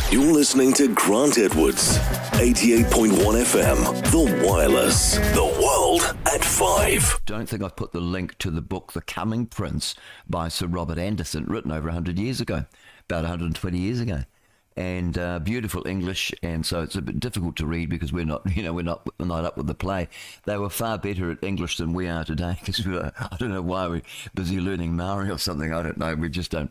You're listening to Grant Edwards, 88.1 FM, The Wireless, the world at 5. Don't think I've put the link to the book The Coming Prince by Sir Robert Anderson, written over 100 years ago, about 120 years ago. And beautiful English, and so it's a bit difficult to read because we're not up with the play. They were far better at English than we are today because I don't know why we're busy learning Maori or something. I don't know. We just don't.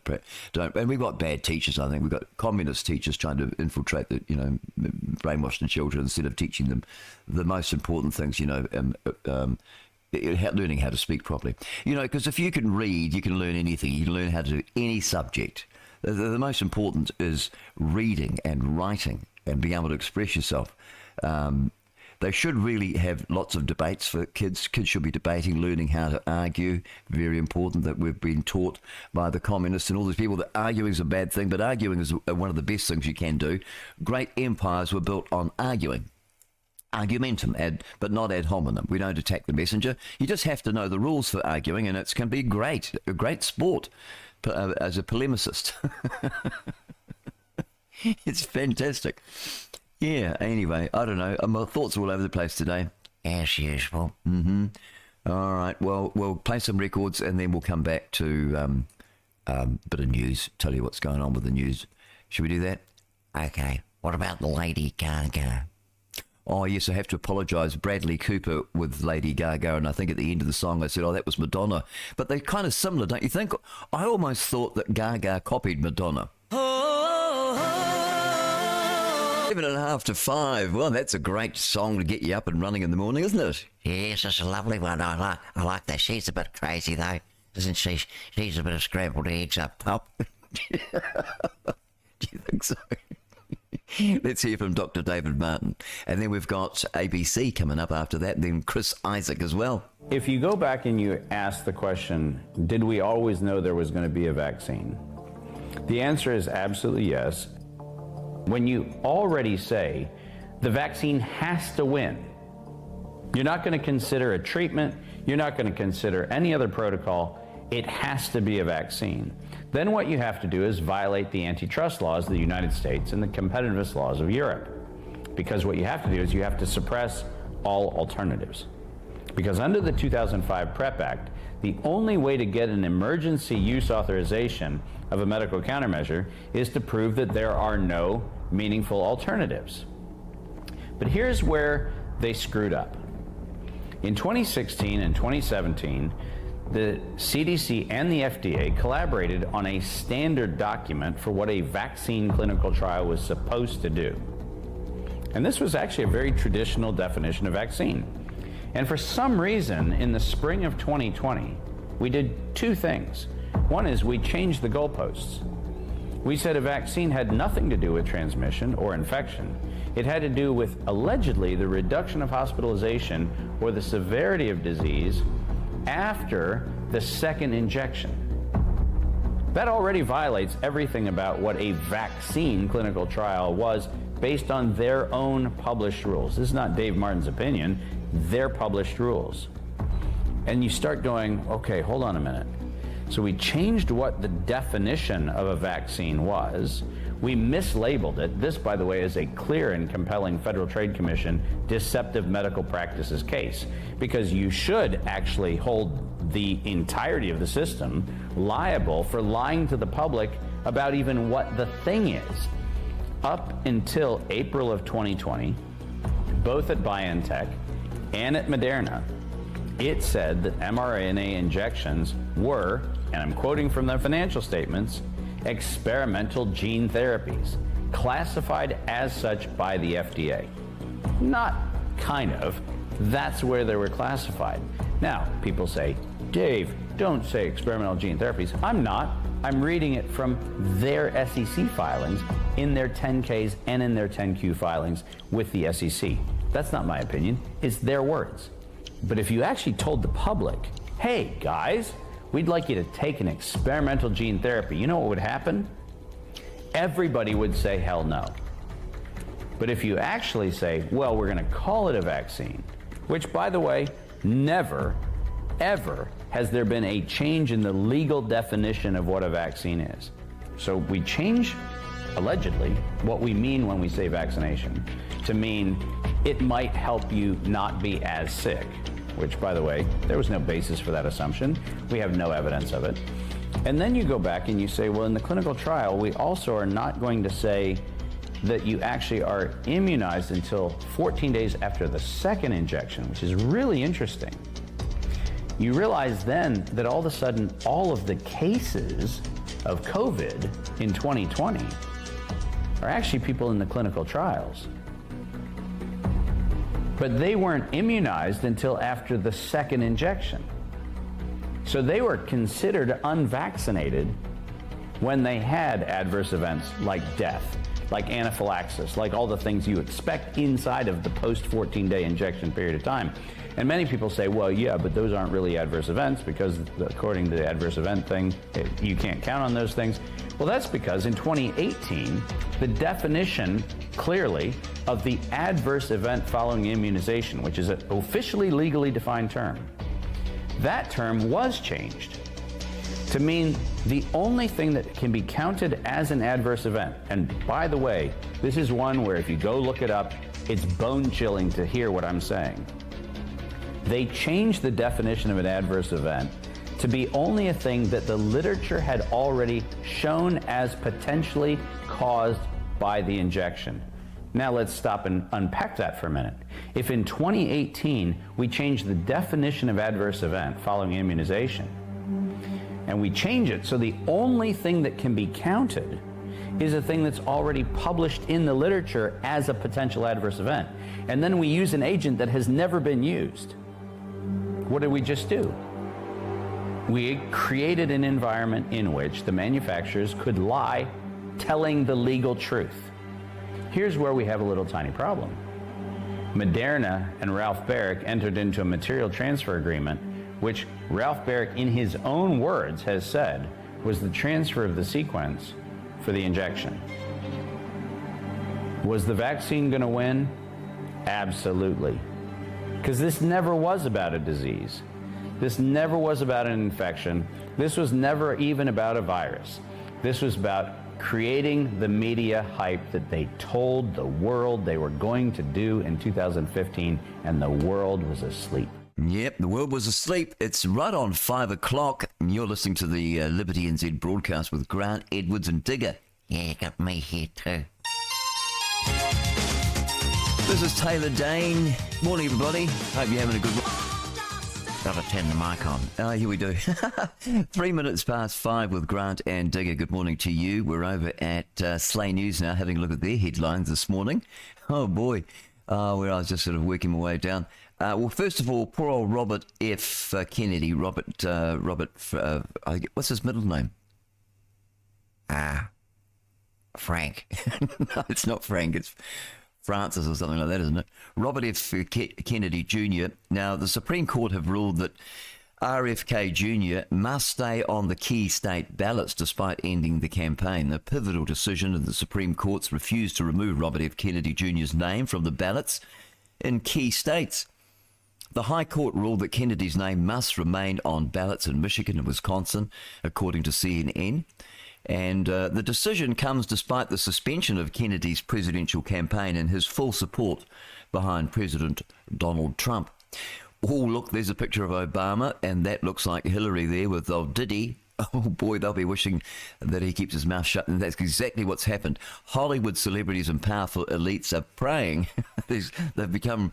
And we've got bad teachers. I think we've got communist teachers trying to infiltrate brainwash the children instead of teaching them the most important things. Learning how to speak properly. Because if you can read, you can learn anything. You can learn how to do any subject. The most important is reading and writing and being able to express yourself. They should really have lots of debates for kids. Kids should be debating, learning how to argue. Very important that we've been taught by the communists and all these people that arguing is a bad thing, but arguing is one of the best things you can do. Great empires were built on arguing. Argumentum, but not ad hominem. We don't attack the messenger. You just have to know the rules for arguing, and it can be a great sport as a polemicist. It's fantastic. Yeah, anyway, I don't know. My thoughts are all over the place today. As usual. Mm-hmm. All right, well, we'll play some records, and then we'll come back to a bit of news, tell you what's going on with the news. Should we do that? Okay. What about the Lady Gaga? Oh, yes, I have to apologise. Bradley Cooper with Lady Gaga, and I think at the end of the song I said, oh, that was Madonna. But they're kind of similar, don't you think? I almost thought that Gaga copied Madonna. 7:30 to 5. Well, that's a great song to get you up and running in the morning, isn't it? Yes, it's a lovely one. I like that. She's a bit crazy, though, isn't she? She's a bit of scrambled eggs up top. Do you think so? Let's hear from Dr. David Martin. And then we've got ABC coming up after that, then Chris Isaac as well. If you go back and you ask the question, did we always know there was going to be a vaccine? The answer is absolutely yes. When you already say the vaccine has to win, you're not going to consider a treatment, you're not going to consider any other protocol, it has to be a vaccine. Then what you have to do is violate the antitrust laws of the United States and the competitiveness laws of Europe. Because what you have to do is you have to suppress all alternatives. Because under the 2005 PrEP Act, the only way to get an emergency use authorization of a medical countermeasure is to prove that there are no meaningful alternatives. But here's where they screwed up. In 2016 and 2017, the CDC and the FDA collaborated on a standard document for what a vaccine clinical trial was supposed to do. And this was actually a very traditional definition of vaccine. And for some reason, in the spring of 2020, we did two things. One is we changed the goalposts. We said a vaccine had nothing to do with transmission or infection. It had to do with, allegedly, the reduction of hospitalization or the severity of disease after the second injection. That already violates everything about what a vaccine clinical trial was based on their own published rules. This is not Dave Martin's opinion, their published rules. And you start going, okay, hold on a minute. So we changed what the definition of a vaccine was. We mislabeled it. This, by the way, is a clear and compelling Federal Trade Commission deceptive medical practices case, because you should actually hold the entirety of the system liable for lying to the public about even what the thing is. Up until April of 2020, both at BioNTech and at Moderna, it said that mRNA injections were, and I'm quoting from their financial statements, experimental gene therapies, classified as such by the FDA. Not kind of, that's where they were classified. Now, people say, Dave, don't say experimental gene therapies. I'm not. I'm reading it from their SEC filings, in their 10Ks and in their 10Q filings with the SEC. That's not my opinion, it's their words. But if you actually told the public, hey guys, we'd like you to take an experimental gene therapy, you know what would happen? Everybody would say hell no. But if you actually say, well, we're going to call it a vaccine, which, by the way, never, ever has there been a change in the legal definition of what a vaccine is. So we change allegedly, what we mean when we say vaccination to mean it might help you not be as sick, which, by the way, there was no basis for that assumption. We have no evidence of it. And then you go back and you say, well, in the clinical trial, we also are not going to say that you actually are immunized until 14 days after the second injection, which is really interesting. You realize then that all of a sudden, all of the cases of COVID in 2020 are actually people in the clinical trials. But they weren't immunized until after the second injection. So they were considered unvaccinated when they had adverse events like death, like anaphylaxis, like all the things you expect inside of the post 14-day injection period of time. And many people say, well, yeah, but those aren't really adverse events because according to the adverse event thing, you can't count on those things. Well, that's because in 2018, the definition clearly of the adverse event following immunization, which is an officially legally defined term, that term was changed to mean the only thing that can be counted as an adverse event. And by the way, this is one where if you go look it up, it's bone chilling to hear what I'm saying. They changed the definition of an adverse event to be only a thing that the literature had already shown as potentially caused by the injection. Now let's stop and unpack that for a minute. If in 2018 we changed the definition of adverse event following immunization, and we change it so the only thing that can be counted is a thing that's already published in the literature as a potential adverse event, and then we use an agent that has never been used, what did we just do? We created an environment in which the manufacturers could lie, telling the legal truth. Here's where we have a little tiny problem. Moderna and Ralph Baric entered into a material transfer agreement, which Ralph Baric, in his own words, has said was the transfer of the sequence for the injection. Was the vaccine going to win? Absolutely. Because this never was about a disease. This never was about an infection. This was never even about a virus. This was about creating the media hype that they told the world they were going to do in 2015, and the world was asleep. Yep, the world was asleep. It's right on 5 o'clock, and you're listening to the Liberty NZ broadcast with Grant Edwards and Digger. Yeah, you got me here too. This is Taylor Dane. Morning, everybody. Hope you're having a good one. Got to turn the mic on. Here we do. 3 minutes past 5 with Grant and Digger. Good morning to you. We're over at Slay News now, having a look at their headlines this morning. Oh, boy. Where I was just sort of working my way down. Well, first of all, poor old Robert F. Kennedy. Robert, what's his middle name? Frank. No, it's not Frank. It's Francis or something like that, isn't it? Robert F. Kennedy Jr. Now, the Supreme Court have ruled that RFK Jr. must stay on the key state ballots despite ending the campaign. The pivotal decision of the Supreme Court's refused to remove Robert F. Kennedy Jr.'s name from the ballots in key states. The High Court ruled that Kennedy's name must remain on ballots in Michigan and Wisconsin, according to CNN. And the decision comes despite the suspension of Kennedy's presidential campaign and his full support behind President Donald Trump. Oh, look, there's a picture of Obama, and that looks like Hillary there with old Diddy. Oh, boy, they'll be wishing that he keeps his mouth shut, and that's exactly what's happened. Hollywood celebrities and powerful elites are praying. They've become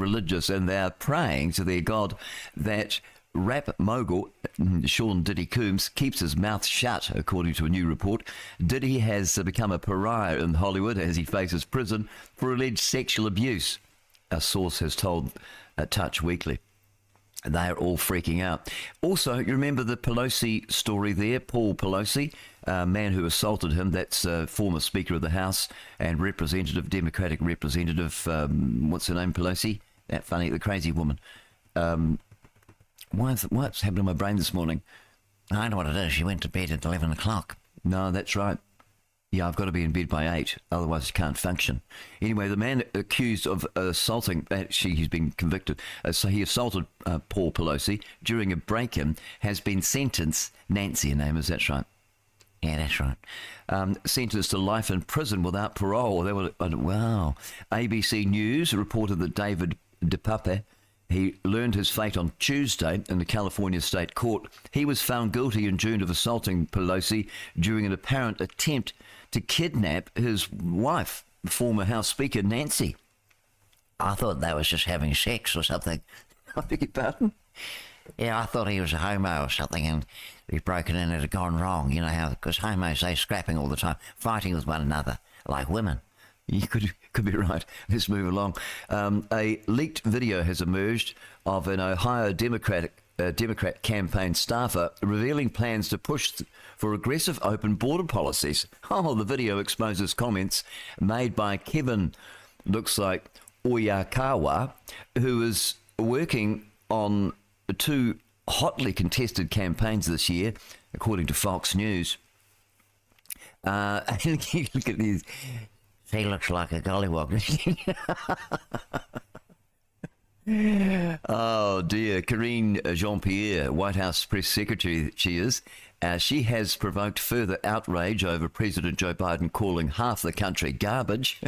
religious, and they are praying to their God that rap mogul Sean Diddy Coombs keeps his mouth shut, according to a new report. Diddy has become a pariah in Hollywood as he faces prison for alleged sexual abuse, a source has told Touch Weekly. They are all freaking out. Also, you remember the Pelosi story there, Paul Pelosi, a man who assaulted him. That's former Speaker of the House and Democratic representative, what's her name, Pelosi? That funny, the crazy woman. What's happened to my brain this morning? I know what it is. She went to bed at 11 o'clock. No, that's right. Yeah, I've got to be in bed by 8, otherwise I can't function. Anyway, the man accused of assaulting, actually he's been convicted, so he assaulted Paul Pelosi during a break-in, has been sentenced, Nancy, her name is, that's right. Yeah, that's right. Sentenced to life in prison without parole. They were, wow. ABC News reported that David DePape, he learned his fate on Tuesday in the California State Court. He was found guilty in June of assaulting Pelosi during an apparent attempt to kidnap his wife, former House Speaker Nancy. I thought they was just having sex or something. I beg your pardon? Yeah, I thought he was a homo or something, and he'd broken in and it had gone wrong. You know how, because homos, they scrapping all the time, fighting with one another, like women. You could be right. Let's move along. A leaked video has emerged of an Ohio Democrat campaign staffer revealing plans to push for aggressive open border policies. Oh, the video exposes comments made by Kevin, looks like Oyakawa, who is working on two hotly contested campaigns this year, according to Fox News. Look at these. He looks like a gollywog. Oh dear, Karine Jean-Pierre, White House press secretary she is. She has provoked further outrage over President Joe Biden calling half the country garbage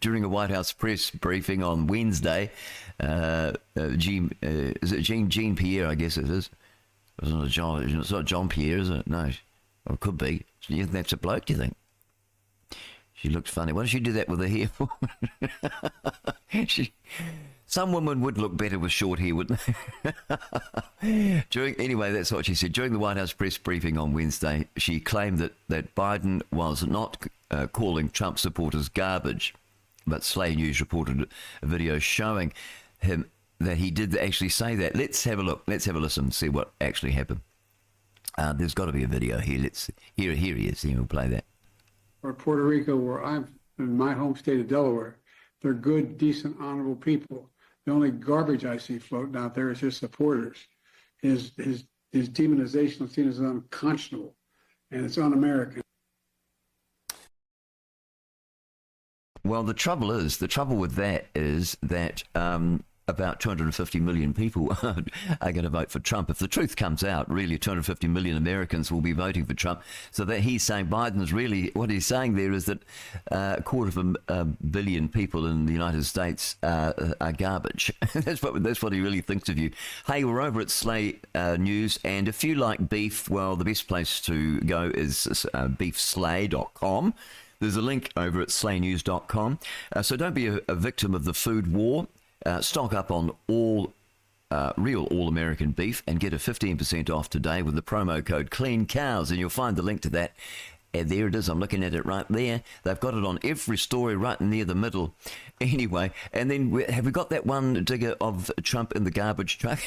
during a White House press briefing on Wednesday. Jean Pierre, I guess it is. It's not John Pierre, is it? No, or it could be. You think that's a bloke, do you think? She looked funny. Why don't you do that with her hair? Some women would look better with short hair, wouldn't they? Anyway, that's what she said. During the White House press briefing on Wednesday, she claimed that Biden was not calling Trump supporters garbage, but Slay News reported a video showing him that he did actually say that. Let's have a look. Let's have a listen and see what actually happened. There's got to be a video here. Here he is. We'll play that. Or Puerto Rico, where I'm in my home state of Delaware, they're good, decent, honorable people. The only garbage I see floating out there is his supporters. His demonization of seen as unconscionable, and it's un-American. Well, the trouble with that is that about 250 million people are going to vote for Trump. If the truth comes out, really 250 million Americans will be voting for Trump. So that he's saying Biden's really, what he's saying there is that a quarter of a billion people in the United States are garbage. That's what he really thinks of you. Hey, we're over at Slay News, and if you like beef, well, the best place to go is beefslay.com. There's a link over at slaynews.com. So don't be a victim of the food war. Stock up on all real all-American beef and get a 15% off today with the promo code Clean Cows, and you'll find the link to that. And there it is. I'm looking at it right there. They've got it on every story right near the middle. Anyway, and then have we got that one digger of Trump in the garbage truck?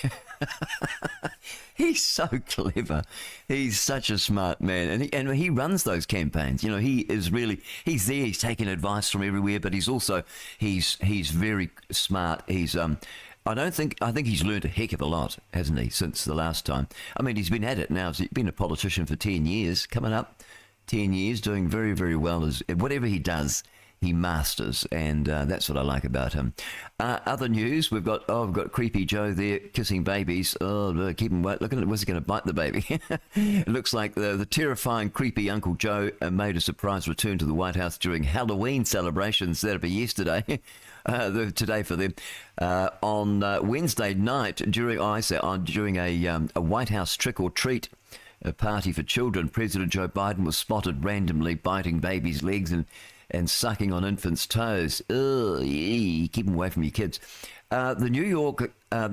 He's so clever. He's such a smart man, and he runs those campaigns. He is really, he's there. He's taking advice from everywhere, but he's also he's very smart. He's I think he's learned a heck of a lot, hasn't he, since the last time? I mean, he's been at it now. He's been a politician for 10 years, coming up 10 years, doing very, very well. Whatever he does, he masters, and that's what I like about him. Other news, we've got Creepy Joe there kissing babies. Oh, keep him wait. Look at it. Was he going to bite the baby? It looks like the terrifying, creepy Uncle Joe made a surprise return to the White House during Halloween celebrations. That'll be yesterday. Today for them. On Wednesday night, during a White House trick-or-treat party for children, President Joe Biden was spotted randomly biting babies' legs and sucking on infants' toes. Ugh, keep them away from your kids. New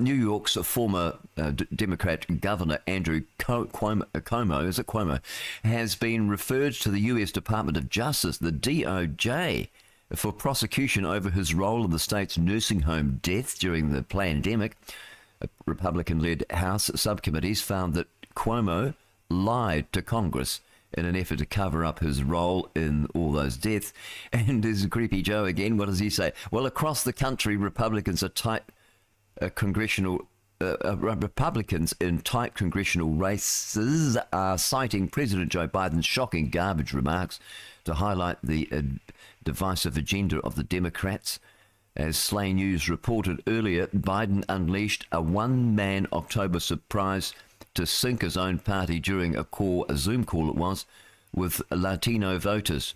York's former Democrat governor, Andrew Cuomo, has been referred to the U.S. Department of Justice, the DOJ, for prosecution over his role in the state's nursing home deaths during the pandemic. Republican-led House subcommittees found that Cuomo lied to Congress in an effort to cover up his role in all those deaths. And there's Creepy Joe again. What does he say? Well, across the country, Republicans in tight congressional races are citing President Joe Biden's shocking garbage remarks to highlight the divisive agenda of the Democrats. As Slay News reported earlier, Biden unleashed a one-man October surprise to sync his own party during a Zoom call it was, with Latino voters.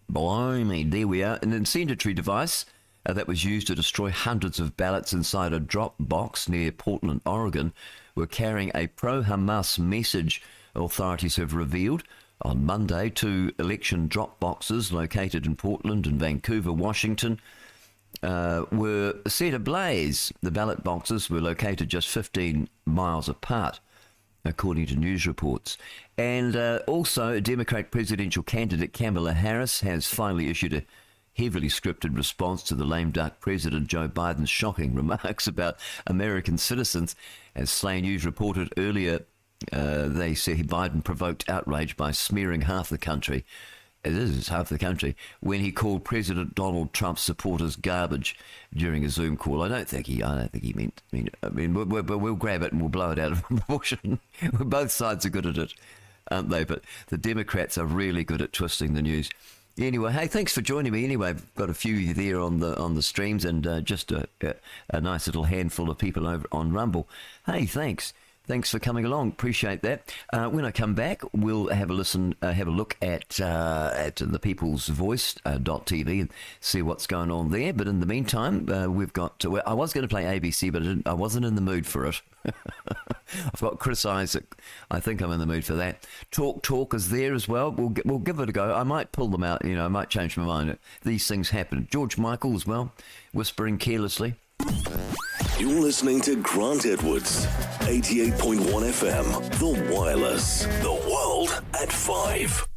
Blimey, there we are. An incendiary device that was used to destroy hundreds of ballots inside a drop box near Portland, Oregon, were carrying a pro-Hamas message, authorities have revealed. On Monday, 2 election drop boxes located in Portland and Vancouver, Washington, were set ablaze. The ballot boxes were located just 15 miles apart, according to news reports. And also, Democrat presidential candidate Kamala Harris has finally issued a heavily scripted response to the lame duck President Joe Biden's shocking remarks about American citizens. As Slay News reported earlier, they say Biden provoked outrage by smearing half the country. It is half the country, when he called President Donald Trump's supporters garbage during a Zoom call. I don't think he meant. We'll grab it and we'll blow it out of proportion. Both sides are good at it, aren't they? But the Democrats are really good at twisting the news. Anyway, hey, thanks for joining me. Anyway, I've got a few there on the streams, and just a nice little handful of people over on Rumble. Hey, thanks. Thanks for coming along. Appreciate that. When I come back, we'll have a look at the People's Voice.tv and see what's going on there. But in the meantime, we've got. I was going to play ABC, but I wasn't in the mood for it. I've got Chris Isaac. I think I'm in the mood for that. Talk is there as well. We'll give it a go. I might pull them out. I might change my mind. These things happen. George Michael as well, whispering carelessly. You're listening to Grant Edwards, 88.1 FM, The Wireless, the world at 5.